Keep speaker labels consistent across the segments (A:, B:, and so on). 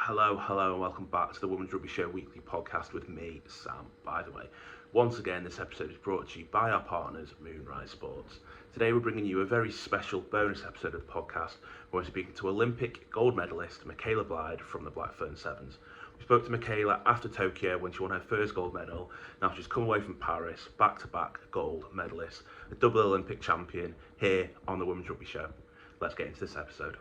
A: Hello, and welcome back to the Women's Rugby Show weekly podcast with me, Sam. By the way, once again, this episode is brought to you by our partners, Moonrise Sports. Today, we're bringing you a very special bonus episode of the podcast where we're speaking to Olympic gold medalist Michaela Blyde from the Blackburn Sevens. We spoke to Michaela after Tokyo when she won her first gold medal. Now she's come away from Paris, back-to-back gold medalist, a double Olympic champion here on the Women's Rugby Show. Let's get into this episode.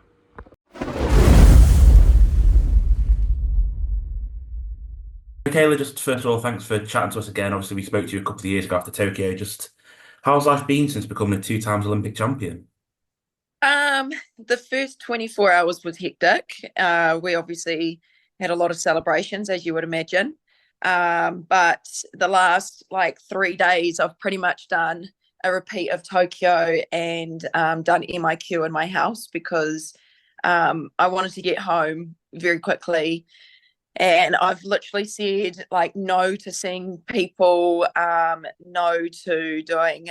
A: Michaela, just first of all, thanks for chatting to us again. Obviously, we spoke to you a couple of years ago after Tokyo. Just how's life been since becoming a two-times Olympic champion?
B: The first 24 hours was hectic. We obviously had a lot of celebrations, as you would imagine. But the last 3 days, I've pretty much done a repeat of Tokyo and done MIQ in my house because I wanted to get home very quickly. And I've literally said no to seeing people, no to doing,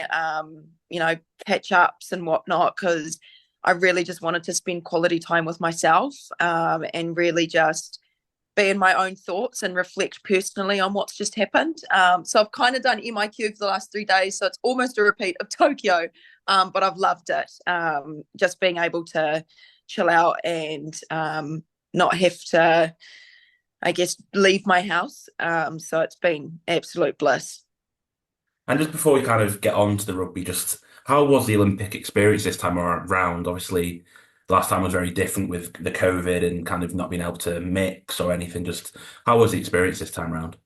B: catch ups and whatnot, because I really just wanted to spend quality time with myself and really just be in my own thoughts and reflect personally on what's just happened. So I've kind of done MIQ for the last 3 days. So it's almost a repeat of Tokyo, but I've loved it. Just being able to chill out and not have to, leave my house. So it's been absolute bliss.
A: And just before we kind of get on to the rugby, just how was the Olympic experience this time around? Obviously, the last time was very different with the COVID and kind of not being able to mix or anything. Just how was the experience this time around?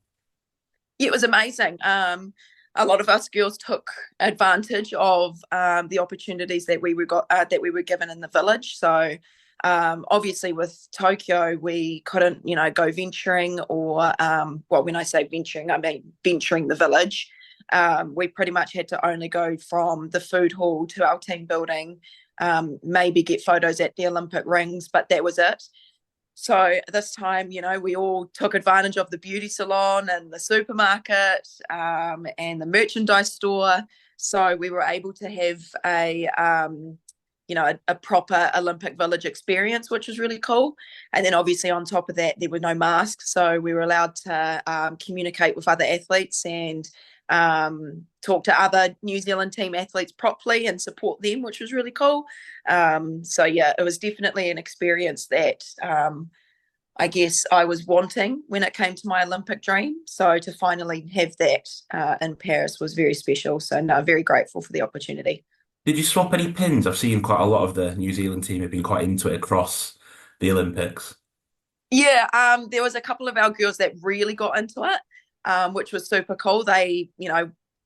B: Yeah, it was amazing. A lot of us girls took advantage of the opportunities that we were given in the village. So obviously with Tokyo, we couldn't, go venturing or, when I say venturing, I mean venturing the village. We pretty much had to only go from the food hall to our team building, maybe get photos at the Olympic rings, but that was it. So this time, we all took advantage of the beauty salon and the supermarket and the merchandise store. So we were able to have a proper Olympic Village experience, which was really cool. And then obviously on top of that, there were no masks. So we were allowed to communicate with other athletes and talk to other New Zealand team athletes properly and support them, which was really cool. So yeah, it was definitely an experience that I guess I was wanting when it came to my Olympic dream. So to finally have that in Paris was very special. So no, very grateful for the opportunity.
A: Did you swap any pins? I've seen quite a lot of the New Zealand team have been quite into it across the Olympics.
B: Yeah, there was a couple of our girls that really got into it, which was super cool. They,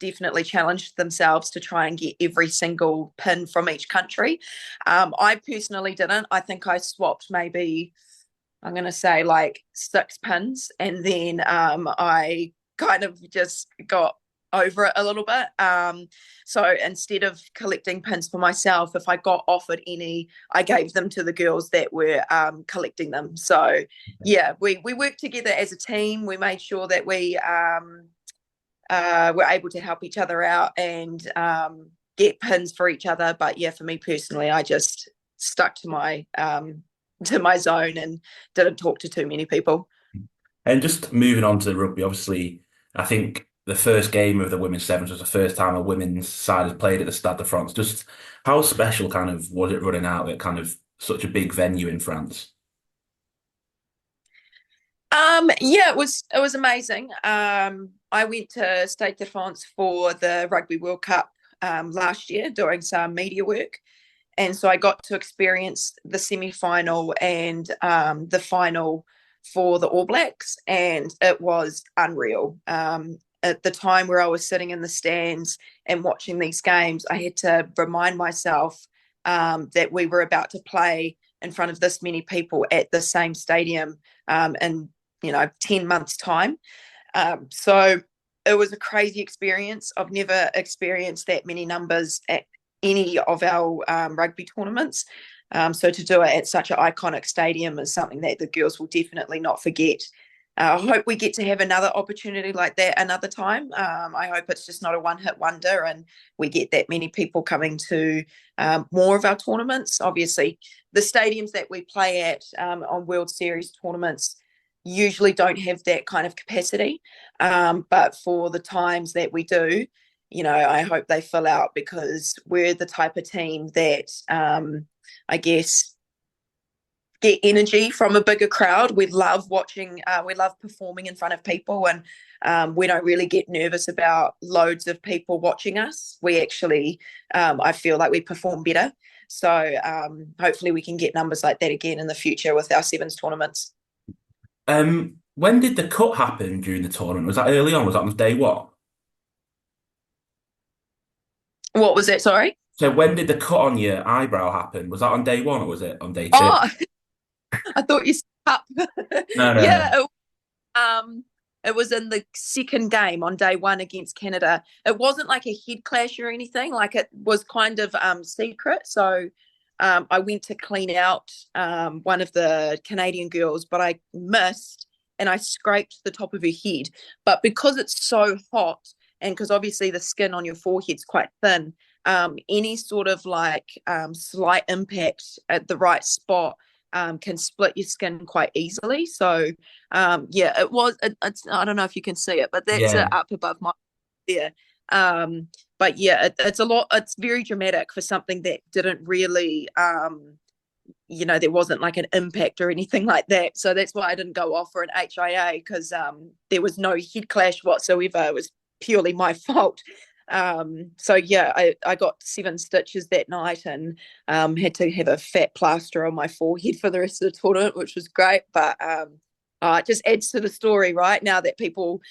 B: definitely challenged themselves to try and get every single pin from each country. I personally didn't. I think I swapped maybe, I'm going to say 6 pins, and then I kind of just got over it a little bit. So instead of collecting pins for myself, if I got offered any, I gave them to the girls that were collecting them. So yeah, we worked together as a team. We made sure that we were able to help each other out and get pins for each other. But yeah, for me personally, I just stuck to my zone and didn't talk to too many people.
A: And just moving on to the rugby, obviously, I think the first game of the women's sevens was the first time a women's side has played at the Stade de France. Just how special kind of was it running out at kind of such a big venue in France?
B: Yeah, it was amazing. I went to Stade de France for the Rugby World Cup last year doing some media work. And so I got to experience the semi-final and the final for the All Blacks, and it was unreal. At the time where I was sitting in the stands and watching these games, I had to remind myself that we were about to play in front of this many people at the same stadium in 10 months' time. So it was a crazy experience. I've never experienced that many numbers at any of our rugby tournaments. So to do it at such an iconic stadium is something that the girls will definitely not forget. I hope we get to have another opportunity like that another time. I hope it's just not a one-hit wonder and we get that many people coming to more of our tournaments. Obviously, the stadiums that we play at on World Series tournaments usually don't have that kind of capacity. But for the times that we do, I hope they fill out because we're the type of team that I guess get energy from a bigger crowd. We love watching, we love performing in front of people, and we don't really get nervous about loads of people watching us. We actually, I feel like we perform better. So hopefully we can get numbers like that again in the future with our sevens tournaments.
C: When did the cut happen during the tournament? Was that early on? Was that on day one?
B: What was that? Sorry.
C: So when did the cut on your eyebrow happen? Was that on day one or was it on day two?
B: Oh, I thought you up.
C: No, no, no.
B: Yeah, it was in the second game on day one against Canada. It wasn't like a head clash or anything. Like it was kind of secret. So I went to clean out one of the Canadian girls, but I missed and I scraped the top of her head. But because it's so hot and because obviously the skin on your forehead's quite thin, any sort of like slight impact at the right spot can split your skin quite easily. So yeah, I don't know if you can see it, but that's
C: Yeah.
B: up above my there. But yeah, it's a lot. It's very dramatic for something that didn't really, there wasn't like an impact or anything like that. So that's why I didn't go off for an HIA because there was no head clash whatsoever. It was purely my fault. So yeah, I got 7 stitches that night and had to have a fat plaster on my forehead for the rest of the tournament, which was great. But it just adds to the story, right? Now that people,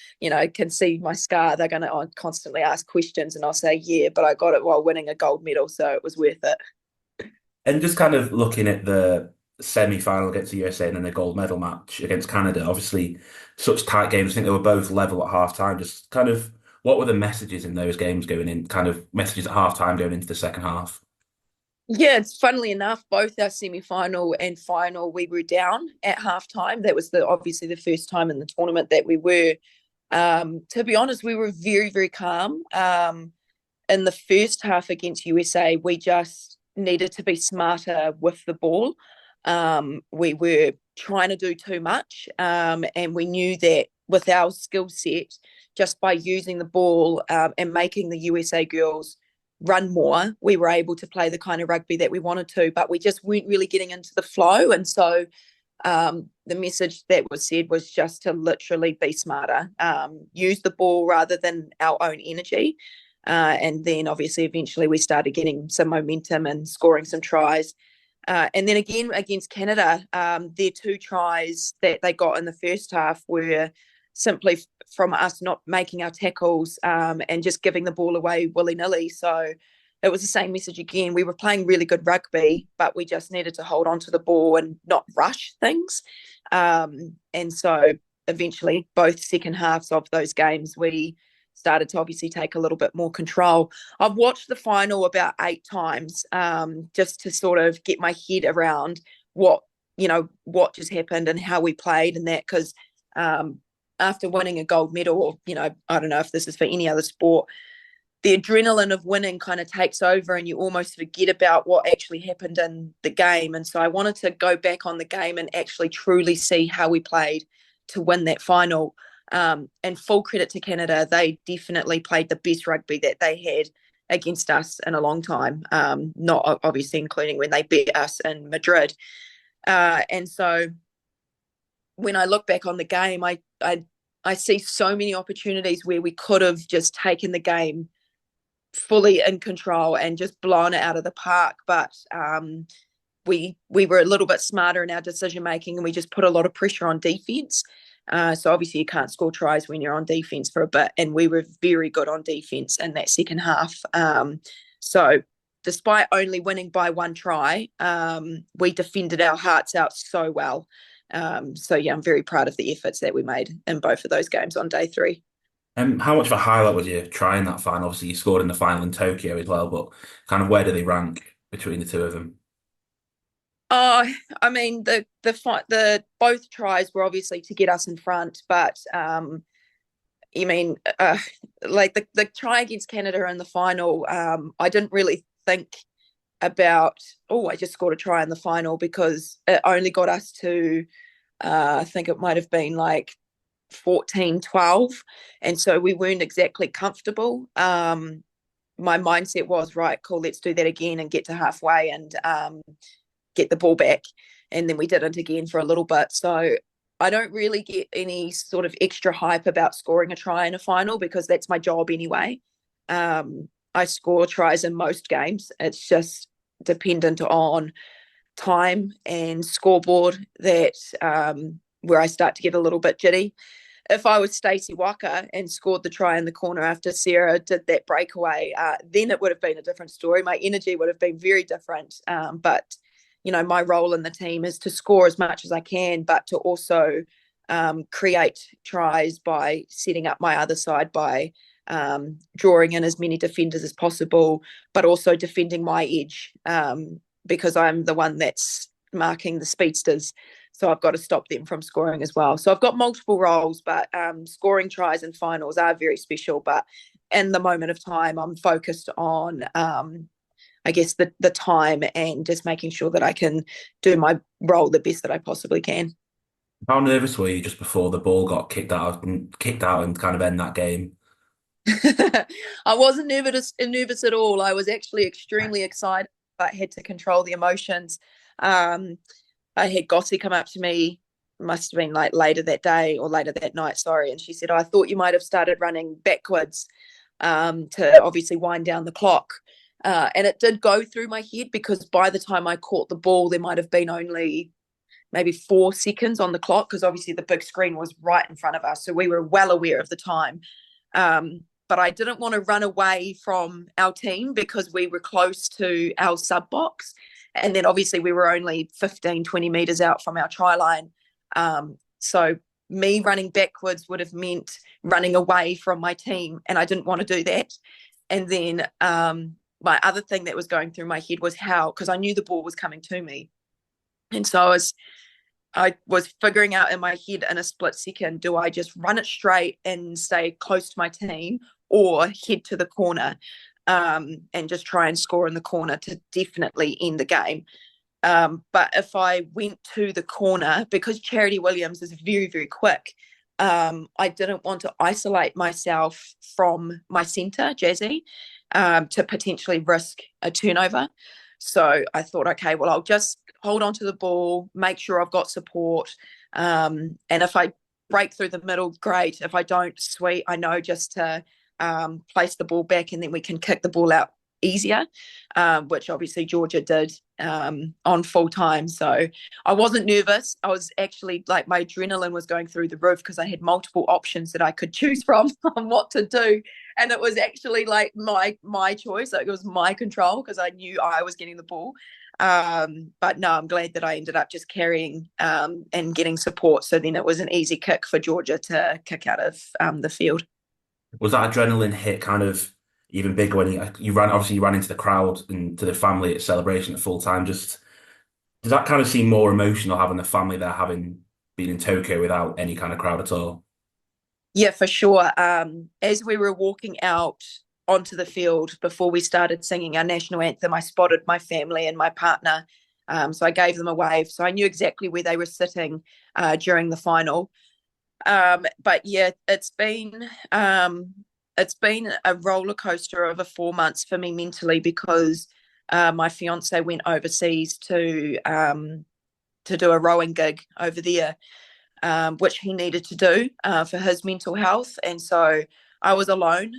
B: can see my scar, they're going to constantly ask questions, and I'll say, yeah, but I got it while winning a gold medal, so it was worth it.
C: And just kind of looking at the semi-final against the USA and then the gold medal match against Canada, obviously such tight games. I think they were both level at half time. Just kind of what were the messages in those games going in, kind of messages at half time going into the second half?
B: Yeah, it's funnily enough, both our semi-final and final, we were down at halftime. That was obviously the first time in the tournament that we were. To be honest, we were very, very calm. In the first half against USA, we just needed to be smarter with the ball. We were trying to do too much, and we knew that with our skill set, just by using the ball and making the USA girls run more, we were able to play the kind of rugby that we wanted to, but we just weren't really getting into the flow. And so the message that was said was just to literally be smarter, use the ball rather than our own energy. And then obviously eventually we started getting some momentum and scoring some tries. And then again against Canada, their 2 tries that they got in the first half were simply from us not making our tackles and just giving the ball away willy-nilly. So it was the same message again. We were playing really good rugby, but we just needed to hold on to the ball and not rush things. And so eventually both second halves of those games, we started to obviously take a little bit more control. I've watched the final about 8 times just to sort of get my head around what just happened and how we played and that, because after winning a gold medal, or, I don't know if this is for any other sport, the adrenaline of winning kind of takes over and you almost forget about what actually happened in the game. And so I wanted to go back on the game and actually truly see how we played to win that final. And full credit to Canada, they definitely played the best rugby that they had against us in a long time, not obviously including when they beat us in Madrid. And so when I look back on the game, I see so many opportunities where we could have just taken the game fully in control and just blown it out of the park. But we were a little bit smarter in our decision making, and we just put a lot of pressure on defense. So obviously you can't score tries when you're on defense for a bit, and we were very good on defense in that second half. So despite only winning by 1 try, we defended our hearts out so well. So yeah, I'm very proud of the efforts that we made in both of those games on day 3.
C: How much of a highlight was you trying that final? Obviously, you scored in the final in Tokyo as well, but kind of where do they rank between the two of them?
B: Oh, I mean, the both tries were obviously to get us in front, but you mean, like the try against Canada in the final, I didn't really think about, oh, I just scored a try in the final, because it only got us to, I think it might have been like 14-12, and so we weren't exactly comfortable. My mindset was, right, cool, let's do that again and get to halfway and get the ball back. And then we didn't again for a little bit. So I don't really get any sort of extra hype about scoring a try in a final, because that's my job anyway. I score tries in most games. It's just dependent on time and scoreboard that where I start to get a little bit jitty. If I was Stacey Walker and scored the try in the corner after Sarah did that breakaway, then it would have been a different story. My energy would have been very different. But my role in the team is to score as much as I can, but to also create tries by setting up my other side, by drawing in as many defenders as possible, but also defending my edge, because I'm the one that's marking the speedsters. So I've got to stop them from scoring as well. So I've got multiple roles, but scoring tries in finals are very special. But in the moment of time, I'm focused on I guess the time and just making sure that I can do my role the best that I possibly can.
C: How nervous were you just before the ball got kicked out and kind of end that game?
B: I wasn't nervous at all. I was actually extremely excited, but had to control the emotions. I had Gossie come up to me, must have been like later that day or later that night, sorry, and she said, I thought you might have started running backwards to obviously wind down the clock. And it did go through my head, because by the time I caught the ball, there might have been only maybe 4 seconds on the clock, because obviously the big screen was right in front of us. So we were well aware of the time. But I didn't want to run away from our team, because we were close to our sub box. And then obviously we were only 15, 20 metres out from our try line. So me running backwards would have meant running away from my team, and I didn't want to do that. And then my other thing that was going through my head was how, because I knew the ball was coming to me. And so I was figuring out in my head in a split second, do I just run it straight and stay close to my team, or head to the corner and just try and score in the corner to definitely end the game? But if I went to the corner, because Charity Williams is very, very quick, I didn't want to isolate myself from my centre, Jazzy, to potentially risk a turnover. So I thought, okay, well, I'll just hold on to the ball, make sure I've got support. And if I break through the middle, great. If I don't, sweet. I know just to place the ball back, and then we can kick the ball out easier, which obviously Georgia did on full time. So I wasn't nervous. I was actually, like, my adrenaline was going through the roof, because I had multiple options that I could choose from on what to do. And it was actually like my choice. Like, it was my control, because I knew I was getting the ball. But no, I'm glad that I ended up just carrying and getting support. So then it was an easy kick for Georgia to kick out of the field.
C: Was that adrenaline hit kind of even bigger when you ran? Obviously, you ran into the crowd and to the family at celebration at full time. Just does that kind of seem more emotional, having the family there, having been in Tokyo without any kind of crowd at all?
B: Yeah, for sure. As we were walking out onto the field before we started singing our national anthem, I spotted my family and my partner. So I gave them a wave. So I knew exactly where they were sitting during the final. But yeah, it's been a roller coaster over 4 months for me mentally, because my fiance went overseas to do a rowing gig over there, which he needed to do for his mental health. And so I was alone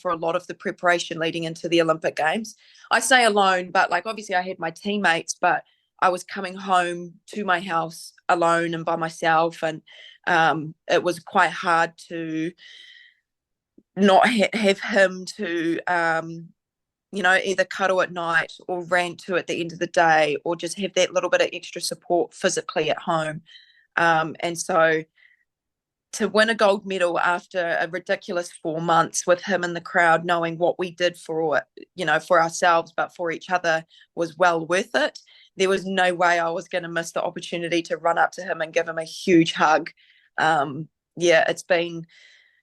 B: for a lot of the preparation leading into the Olympic Games. I say alone, but like obviously I had my teammates, but I was coming home to my house alone and by myself. And it was quite hard to not have him to, either cuddle at night or rant to at the end of the day, or just have that little bit of extra support physically at home. And so to win a gold medal after a ridiculous 4 months with him in the crowd, knowing what we did for ourselves, but for each other, was well worth it. there was no way I was going to miss the opportunity to run up to him and give him a huge hug. Yeah, it's been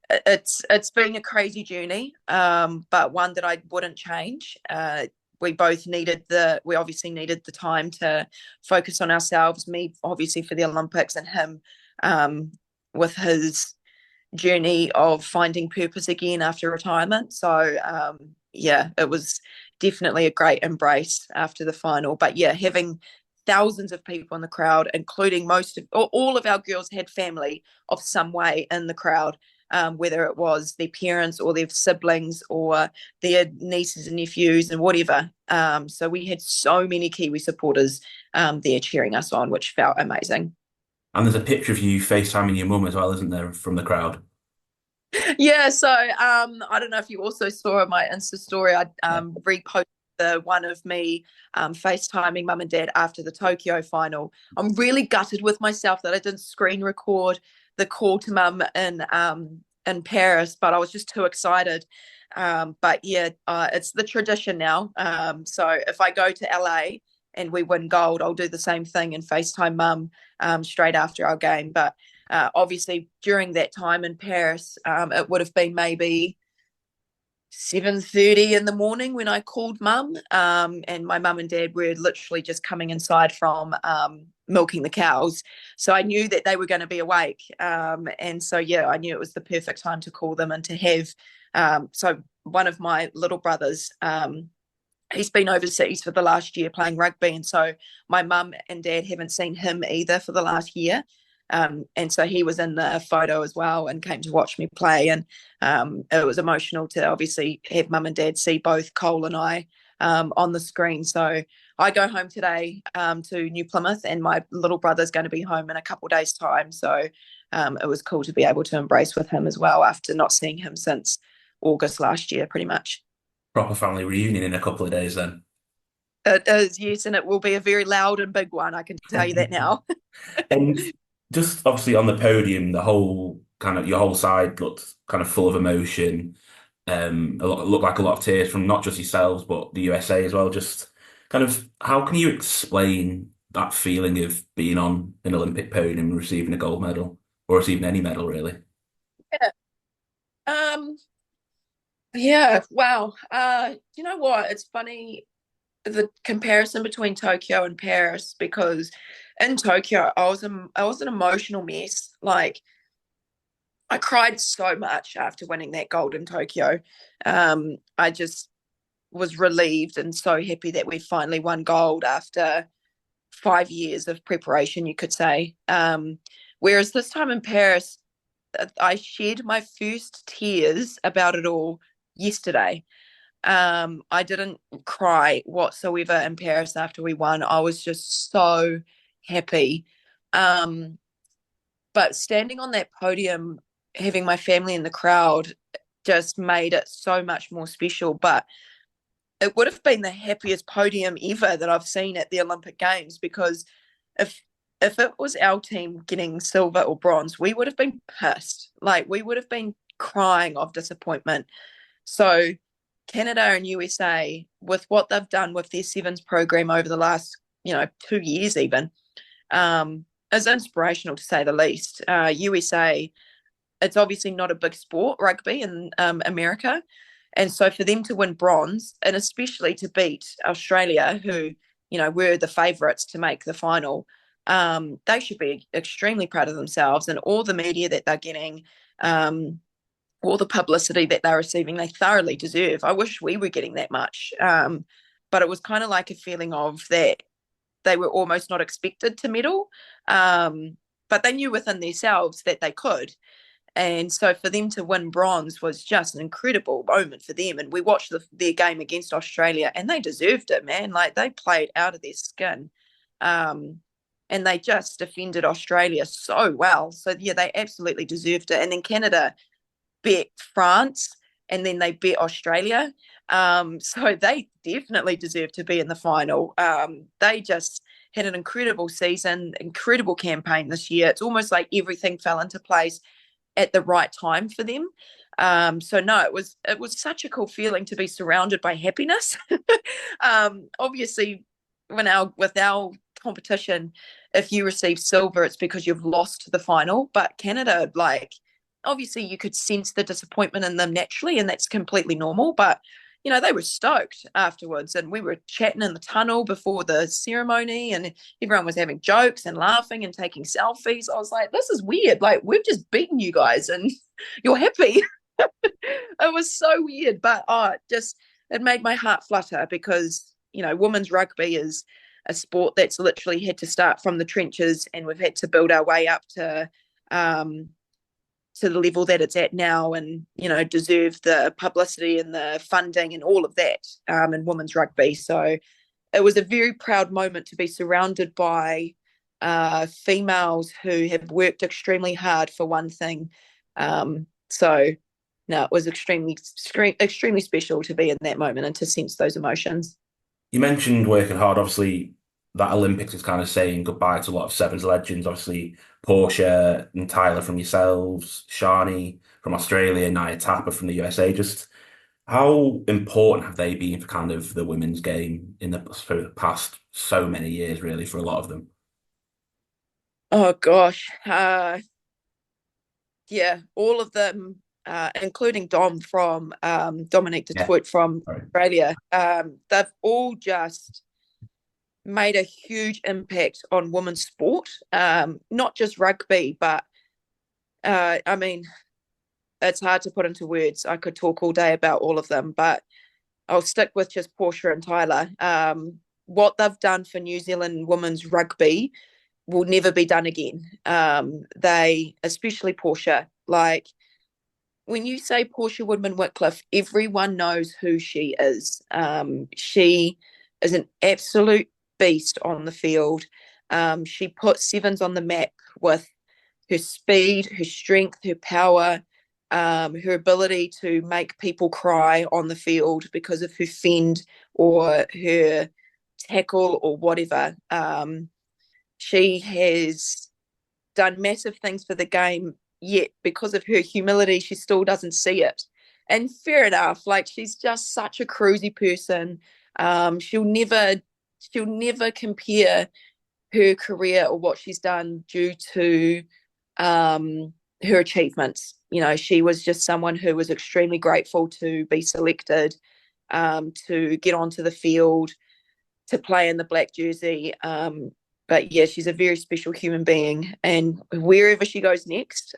B: a crazy journey, but one that I wouldn't change. We obviously needed the time to focus on ourselves, me obviously for the Olympics, and him with his journey of finding purpose again after retirement. So yeah, it was definitely a great embrace after the final. But yeah, having thousands of people in the crowd, including all of our girls had family of some way in the crowd, whether it was their parents or their siblings or their nieces and nephews and whatever. So we had so many Kiwi supporters there cheering us on, which felt amazing.
C: And there's a picture of you FaceTiming your mum as well, isn't there, from the crowd?
B: Yeah, so I don't know if you also saw my Insta story. I reposted the one of me FaceTiming mum and dad after the Tokyo final. I'm really gutted with myself that I didn't screen record the call to mum in Paris, but I was just too excited. But yeah, it's the tradition now. So if I go to LA and we win gold, I'll do the same thing and FaceTime mum straight after our game. But obviously during that time in Paris, it would have been maybe 7:30 in the morning when I called mum, and my mum and dad were literally just coming inside from milking the cows. So I knew that they were going to be awake. And so, yeah, I knew it was the perfect time to call them and to have. So one of my little brothers, he's been overseas for the last year playing rugby. And so my mum and dad haven't seen him either for the last year. And so he was in the photo as well and came to watch me play. And it was emotional to obviously have mum and dad see both Cole and I on the screen. So I go home today to New Plymouth, and my little brother's going to be home in a couple of days' time. So it was cool to be able to embrace with him as well after not seeing him since August last year, pretty much.
C: Proper family reunion in a couple of days then.
B: It is, yes, and it will be a very loud and big one, I can tell you that now.
C: And just obviously on the podium, your whole side looked kind of full of emotion. Looked like a lot of tears from not just yourselves, but the USA as well. Just kind of, how can you explain that feeling of being on an Olympic podium and receiving a gold medal, or receiving any medal, really?
B: Yeah. Yeah, wow. You know what? It's funny, the comparison between Tokyo and Paris, because in Tokyo I was an emotional mess. Like, I cried so much after winning that gold in Tokyo. I just was relieved and so happy that we finally won gold after 5 years of preparation, you could say. Whereas this time in Paris, I shed my first tears about it all yesterday. I didn't cry whatsoever in Paris after we won. I was just so happy. But standing on that podium, having my family in the crowd, just made it so much more special. But it would have been the happiest podium ever that I've seen at the Olympic Games, because if it was our team getting silver or bronze, we would have been pissed. Like, we would have been crying of disappointment. So Canada and USA, with what they've done with their sevens program over the last 2 years even, is inspirational to say the least. USA, it's obviously not a big sport, rugby, in America. And so for them to win bronze, and especially to beat Australia, who, were the favourites to make the final, they should be extremely proud of themselves, and all the media that they're getting, all the publicity that they're receiving, they thoroughly deserve. I wish we were getting that much. But it was kind of like a feeling of that they were almost not expected to medal. But they knew within themselves that they could. And so for them to win bronze was just an incredible moment for them. And we watched their game against Australia, and they deserved it, man. Like, they played out of their skin. And they just defended Australia so well. So, yeah, they absolutely deserved it. And then Canada beat France, and then they beat Australia. So they definitely deserve to be in the final. They just had an incredible season, incredible campaign this year. It's almost like everything fell into place at the right time for them. So no, it was such a cool feeling to be surrounded by happiness. Obviously, with our competition, if you receive silver, it's because you've lost the final. But Canada, like, obviously you could sense the disappointment in them naturally, and that's completely normal. But they were stoked afterwards, and we were chatting in the tunnel before the ceremony, and everyone was having jokes and laughing and taking selfies. I was like, this is weird. Like, we've just beaten you guys, and you're happy. It was so weird, but it made my heart flutter because women's rugby is a sport that's literally had to start from the trenches, and we've had to build our way up to the level that it's at now, and deserve the publicity and the funding and all of that in women's rugby. So it was a very proud moment to be surrounded by females who have worked extremely hard for one thing. So no, it was extremely special to be in that moment and to sense those emotions.
C: You mentioned working hard. Obviously, that Olympics is kind of saying goodbye to a lot of Sevens legends. Obviously, Portia and Tyler from yourselves, Shani from Australia, Nia Tapper from the USA. Just how important have they been for kind of the women's game for the past so many years, really, for a lot of them?
B: Oh gosh, yeah, all of them, including Dom from Dominique de
C: Yeah.
B: Toit from
C: Right.
B: Australia. They've all just made a huge impact on women's sport, not just rugby, but I mean, it's hard to put into words. I could talk all day about all of them, but I'll stick with just Portia and Tyler. What they've done for New Zealand women's rugby will never be done again. Especially Portia, like when you say Portia Woodman-Whitcliffe, everyone knows who she is. She is an absolute beast on the field. She put sevens on the map with her speed, her strength, her power, her ability to make people cry on the field because of her fend or her tackle or whatever. She has done massive things for the game, yet because of her humility, she still doesn't see it. And fair enough, like, she's just such a cruisy person. She'll never compare her career or what she's done due to her achievements. She was just someone who was extremely grateful to be selected, to get onto the field, to play in the black jersey. But yeah, she's a very special human being, and wherever she goes next,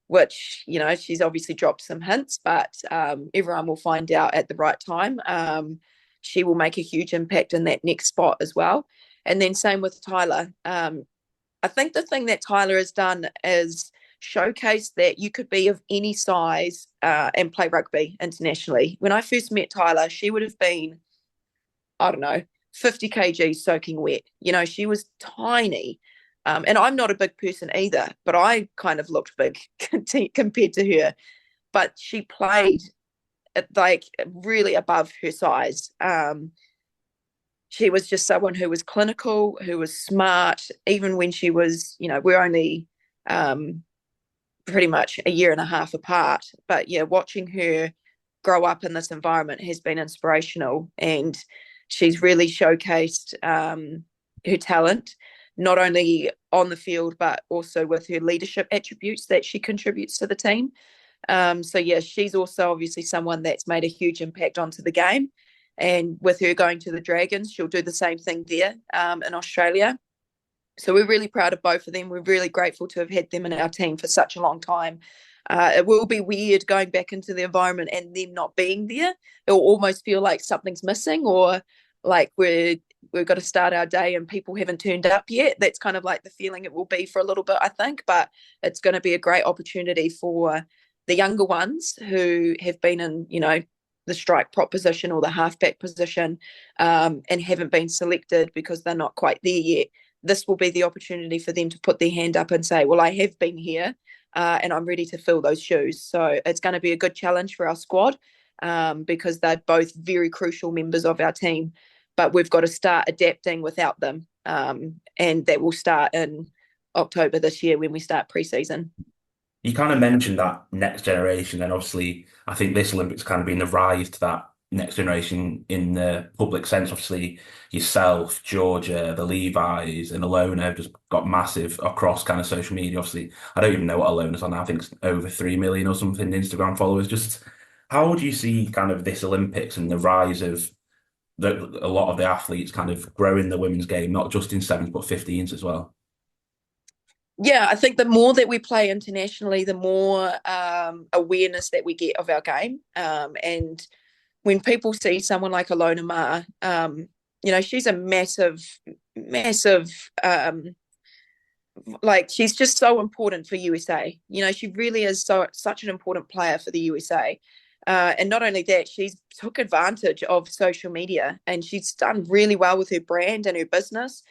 B: which, she's obviously dropped some hints, but everyone will find out at the right time. She will make a huge impact in that next spot as well. And then same with Tyler. I think the thing that Tyler has done is showcase that you could be of any size and play rugby internationally. When I first met Tyler, she would have been, I don't know, 50 kg soaking wet. She was tiny. And I'm not a big person either, but I kind of looked big compared to her. But she played like really above her size. She was just someone who was clinical, who was smart, even when she was, we're only pretty much a year and a half apart. But yeah, watching her grow up in this environment has been inspirational, and she's really showcased her talent, not only on the field, but also with her leadership attributes that she contributes to the team. So yeah, she's also obviously someone that's made a huge impact onto the game. And with her going to the Dragons, she'll do the same thing there in Australia. So we're really proud of both of them. We're really grateful to have had them in our team for such a long time. It will be weird going back into the environment and them not being there. It will almost feel like something's missing, or like we've got to start our day and people haven't turned up yet. That's kind of like the feeling it will be for a little bit, I think. But it's going to be a great opportunity for the younger ones who have been in, the strike prop position or the halfback position and haven't been selected because they're not quite there yet. This will be the opportunity for them to put their hand up and say, well, I have been here and I'm ready to fill those shoes. So it's going to be a good challenge for our squad because they're both very crucial members of our team, but we've got to start adapting without them. And that will start in October this year when we start pre-season.
C: You kind of mentioned that next generation, and obviously, I think this Olympics kind of been the rise to that next generation in the public sense. Obviously, yourself, Georgia, the Levi's, and Alona have just got massive across kind of social media. Obviously, I don't even know what Alona's on now. I think it's over 3 million or something Instagram followers. Just how would you see kind of this Olympics and the rise of a lot of the athletes kind of growing the women's game, not just in sevens but 15s as well?
B: Yeah, I think the more that we play internationally, the more awareness that we get of our game. And when people see someone like Alona Ma, she's a massive, like she's just so important for USA. She really is such an important player for the USA. And not only that, she's took advantage of social media and she's done really well with her brand and her business.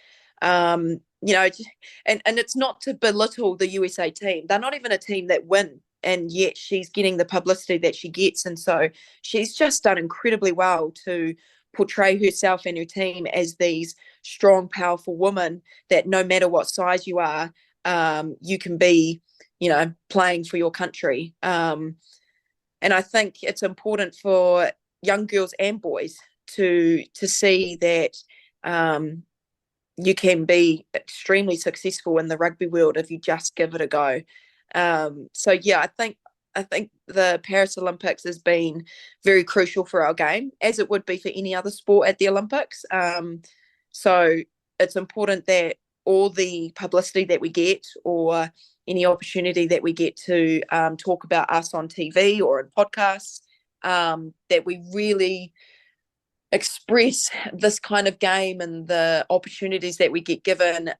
B: And it's not to belittle the USA team. They're not even a team that win, and yet she's getting the publicity that she gets. And so she's just done incredibly well to portray herself and her team as these strong, powerful women that no matter what size you are, you can be, playing for your country. And I think it's important for young girls and boys to see that you can be extremely successful in the rugby world if you just give it a go. So yeah, I think the Paris Olympics has been very crucial for our game, as it would be for any other sport at the Olympics. So it's important that all the publicity that we get, or any opportunity that we get to talk about us on TV or in podcasts, that we really express this kind of game and the opportunities that we get given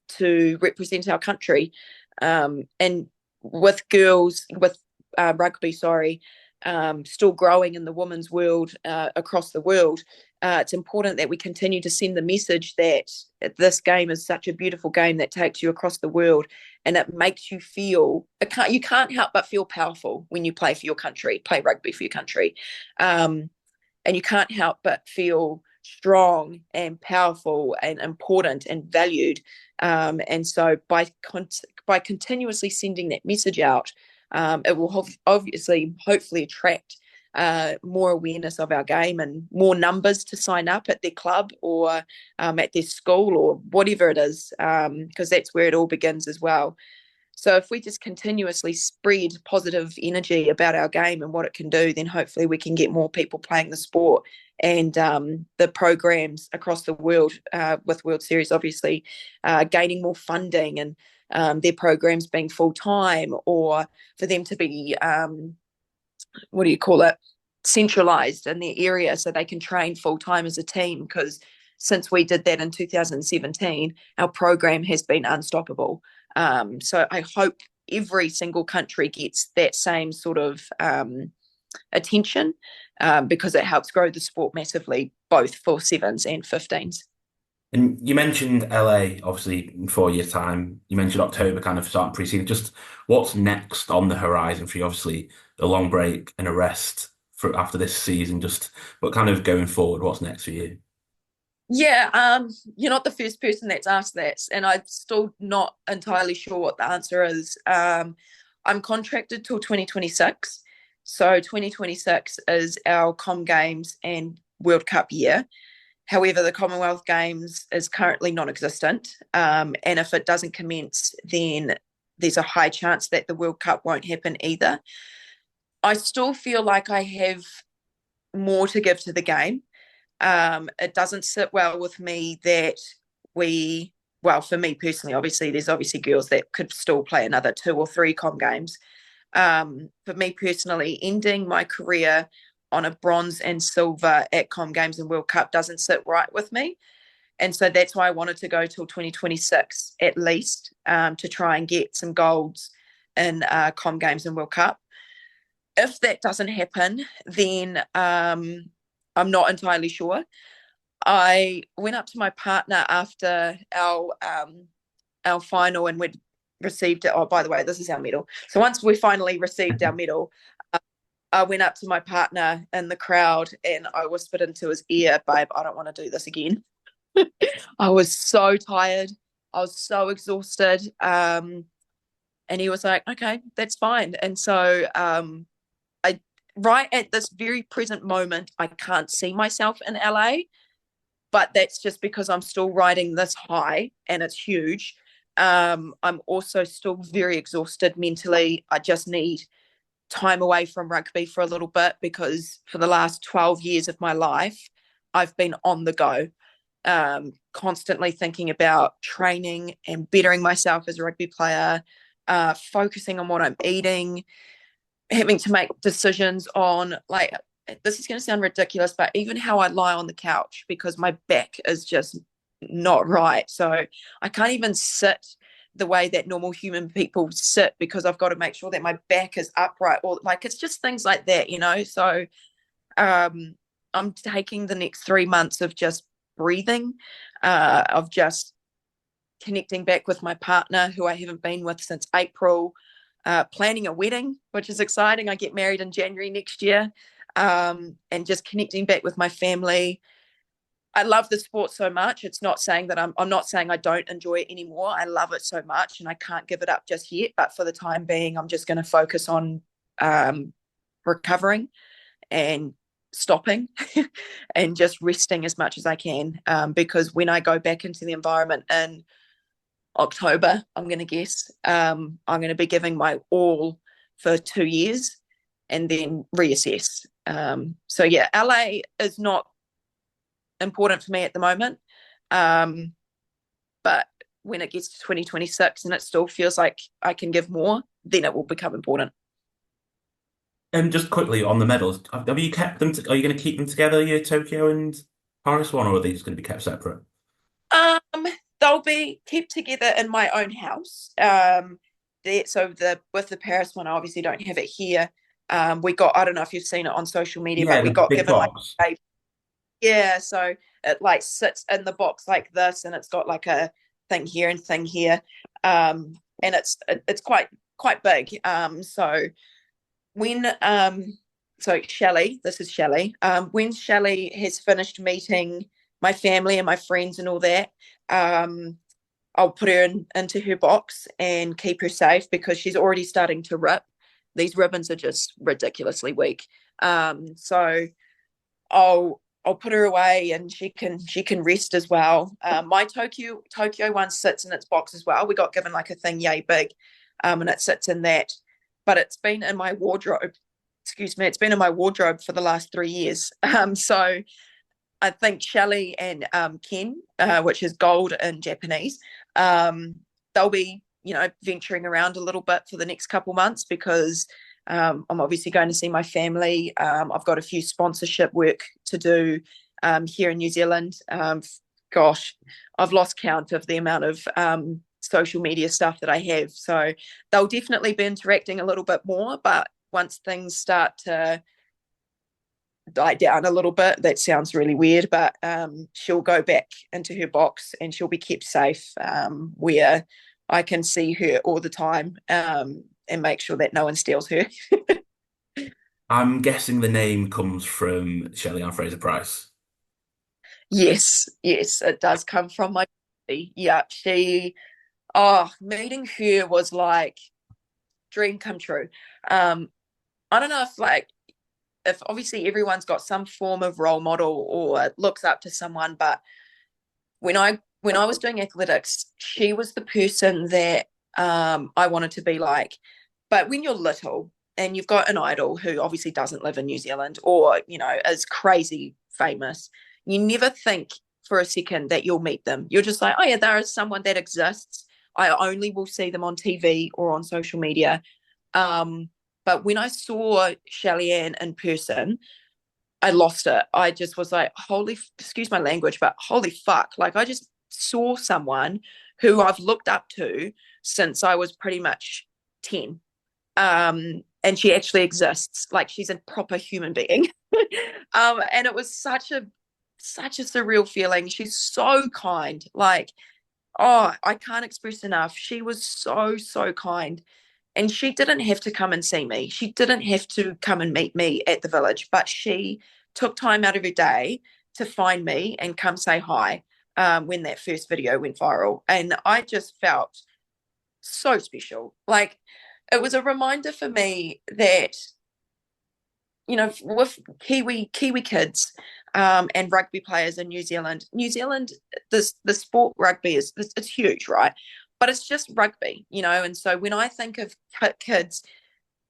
B: to represent our country. And with girls, with rugby, still growing in the women's world across the world, it's important that we continue to send the message that this game is such a beautiful game that takes you across the world, and it makes you feel, you can't help but feel powerful when you play for your country, play rugby for your country. And you can't help but feel strong and powerful and important and valued. And so by continuously sending that message out, it will obviously, hopefully attract more awareness of our game and more numbers to sign up at their club or at their school or whatever it is, because that's where it all begins as well. So if we just continuously spread positive energy about our game and what it can do, then hopefully we can get more people playing the sport, and the programs across the world, with World Series obviously gaining more funding, and their programs being full-time, or for them to be, centralized in their area so they can train full-time as a team, because since we did that in 2017, our program has been unstoppable. So I hope every single country gets that same sort of attention, because it helps grow the sport massively, both for sevens and 15s.
C: And you mentioned LA, obviously, in 4 years' time. You mentioned October kind of starting pre-season. Just what's next on the horizon for you? Obviously, a long break and a rest for after this season. But kind of going forward, what's next for you?
B: Yeah, you're not the first person that's asked that, and I'm still not entirely sure what the answer is. I'm contracted till 2026, so 2026 is our Com Games and World Cup year. However, the Commonwealth Games is currently non-existent, and if it doesn't commence, then there's a high chance that the World Cup won't happen either. I still feel like I have more to give to the game. It doesn't sit well with me that for me personally, obviously, there's obviously girls that could still play another 2 or 3 Com Games. For me personally, ending my career on a bronze and silver at Com Games and World Cup doesn't sit right with me. And so that's why I wanted to go till 2026 at least, to try and get some golds in Com Games and World Cup. If that doesn't happen, then I'm not entirely sure. I went up to my partner after our final, and we'd received it. Oh, by the way, this is our medal. So once we finally received our medal, I went up to my partner in the crowd and I whispered into his ear, "Babe, I don't want to do this again." I was so tired. I was so exhausted. And he was like, "Okay, that's fine." And so right at this very present moment, I can't see myself in LA, but that's just because I'm still riding this high and it's huge. I'm also still very exhausted mentally. I just need time away from rugby for a little bit because for the last 12 years of my life, I've been on the go, constantly thinking about training and bettering myself as a rugby player, focusing on what I'm eating, having to make decisions on, like, this is going to sound ridiculous, but even how I lie on the couch because my back is just not right. So I can't even sit the way that normal human people sit because I've got to make sure that my back is upright, or like it's just things like that, So I'm taking the next 3 months of just breathing, of just connecting back with my partner who I haven't been with since April, planning a wedding, which is exciting. I get married in January next year, and just connecting back with my family. I love the sport so much. It's not saying that I'm not saying I don't enjoy it anymore. I love it so much and I can't give it up just yet. But for the time being, I'm just going to focus on recovering and stopping and just resting as much as I can. Because when I go back into the environment in October, I'm going to guess, I'm going to be giving my all for 2 years and then reassess. So yeah, LA is not important for me at the moment. But when it gets to 2026 and it still feels like I can give more, then it will become important.
C: And just quickly on the medals, have you kept them? Are you going to keep them together, your Tokyo and Paris one, or are they just going to be kept separate?
B: Um, they'll be kept together in my own house. With the Paris one, I obviously don't have it here. We got, I don't know if you've seen it on social media,
C: Yeah,
B: but we
C: the
B: got
C: big
B: given like
C: box.
B: yeah, so it like sits in the box like this, and it's got like a thing here and thing here, and it's quite big. When Shelly, this is Shelly. When Shelly has finished meeting my family and my friends and all that, I'll put her into her box and keep her safe because she's already starting to rip. These ribbons are just ridiculously weak. So I'll put her away and she can rest as well. My Tokyo one sits in its box as well. We got given like a thing yay big, and it sits in that. But it's been in my wardrobe. Excuse me, it's been in my wardrobe for the last 3 years. So I think Shelly and Ken, which is gold in Japanese, they'll be venturing around a little bit for the next couple months because I'm obviously going to see my family. I've got a few sponsorship work to do here in New Zealand. Gosh, I've lost count of the amount of social media stuff that I have. So they'll definitely be interacting a little bit more. But once things start to die down a little bit, that sounds really weird, but she'll go back into her box and she'll be kept safe, where I can see her all the time, and make sure that no one steals her.
C: I'm guessing the name comes from Shelly-Ann Fraser-Pryce.
B: Yes, it does come from my yeah. Meeting her was like dream come true. I don't know if obviously everyone's got some form of role model or looks up to someone, but when I was doing athletics, she was the person that I wanted to be like. But when you're little and you've got an idol who obviously doesn't live in New Zealand or is crazy famous, you never think for a second that you'll meet them. You're just like, oh yeah, there is someone that exists. I only will see them on TV or on social media. But when I saw Shelly-Ann in person, I lost it. I just was like, excuse my language, but holy fuck. Like I just saw someone who I've looked up to since I was pretty much 10. And she actually exists. Like she's a proper human being. And it was such a surreal feeling. She's so kind. Like, oh, I can't express enough. She was so kind. And she didn't have to come and see me. She didn't have to come and meet me at the village, but she took time out of her day to find me and come say hi, when that first video went viral. And I just felt so special. Like it was a reminder for me that you know, with Kiwi kids and rugby players in New Zealand. New Zealand, the sport rugby it's huge, right? But it's just rugby, you know. And so when I think of kids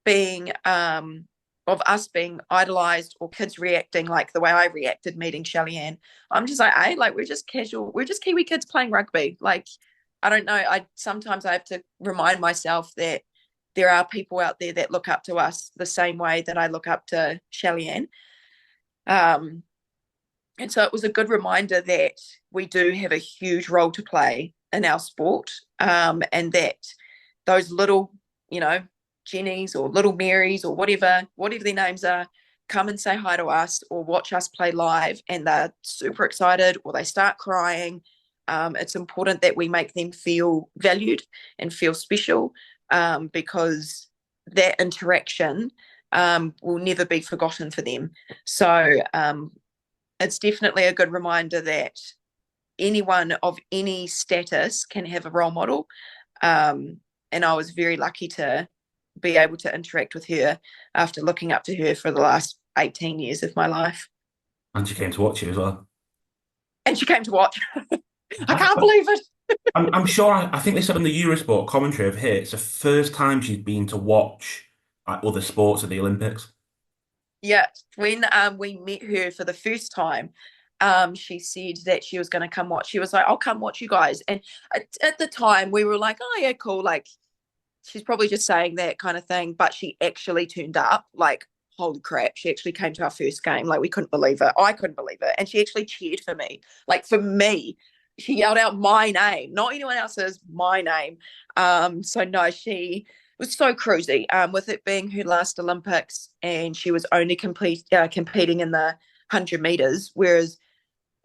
B: being of us being idolized, or kids reacting like the way I reacted meeting Shelly-Ann, I'm just like, hey, like we're just casual, we're just Kiwi kids playing rugby. Like, I don't know. Sometimes I have to remind myself that there are people out there that look up to us the same way that I look up to Shelly-Ann. And so it was a good reminder that we do have a huge role to play in our sport, and that those little, you know, Jennies or little Marys or whatever their names are, come and say hi to us or watch us play live, and they're super excited or they start crying. It's important that we make them feel valued and feel special, because that interaction will never be forgotten for them. So it's definitely a good reminder that anyone of any status can have a role model. And I was very lucky to be able to interact with her after looking up to her for the last 18 years of my life.
C: And she came to watch you as well.
B: And she came to watch. I can't believe it.
C: I'm sure, I think they said on the Eurosport commentary of here, it's the first time she's been to watch other sports at the Olympics.
B: Yeah, when we met her for the first time, she said that she was going to come watch. She was like, I'll come watch you guys. And at the time, we were like, oh, yeah, cool. Like, she's probably just saying that kind of thing. But she actually turned up, like, holy crap. She actually came to our first game. Like, we couldn't believe it. I couldn't believe it. And she actually cheered for me. Like, for me, she yelled out my name, not anyone else's, my name. So, no, she was so cruisy, with it being her last Olympics, and she was only competing in the 100 meters, whereas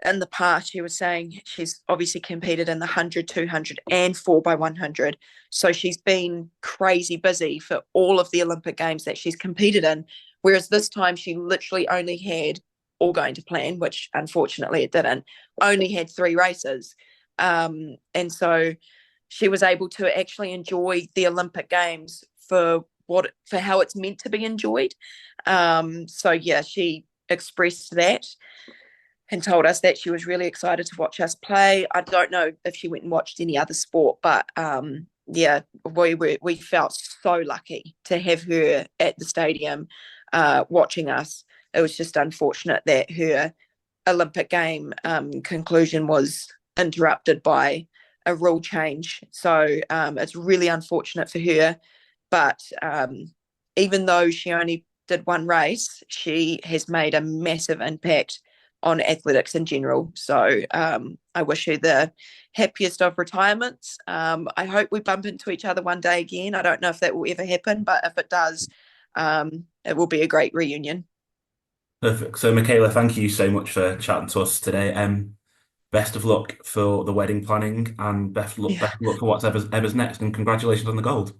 B: in the past she was saying she's obviously competed in the 100, 200 and 4x100. So she's been crazy busy for all of the Olympic games that she's competed in, whereas this time she literally only had, all going to plan, which unfortunately it didn't, only had 3 races. And so she was able to actually enjoy the Olympic Games for how it's meant to be enjoyed. So yeah, she expressed that and told us that she was really excited to watch us play. I don't know if she went and watched any other sport, but yeah, we felt so lucky to have her at the stadium watching us. It was just unfortunate that her Olympic game conclusion was interrupted by a rule change. So it's really unfortunate for her. But even though she only did 1 race, she has made a massive impact on athletics in general. So I wish her the happiest of retirements. I hope we bump into each other one day again. I don't know if that will ever happen, but if it does, it will be a great reunion.
C: Perfect. So, Michaela, thank you so much for chatting to us today. Best of luck for the wedding planning, and best of luck for whatever's next, and congratulations on the gold.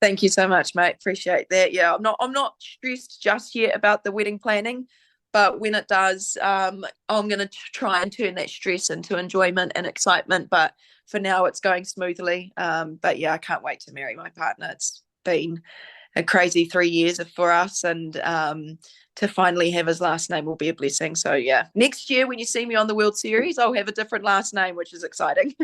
B: Thank you so much, mate. Appreciate that. Yeah, I'm not stressed just yet about the wedding planning, but when it does, I'm going to try and turn that stress into enjoyment and excitement. But for now, it's going smoothly. But yeah, I can't wait to marry my partner. It's been a crazy 3 years for us, and to finally have his last name will be a blessing. So yeah, next year when you see me on the World Series, I'll have a different last name, which is exciting.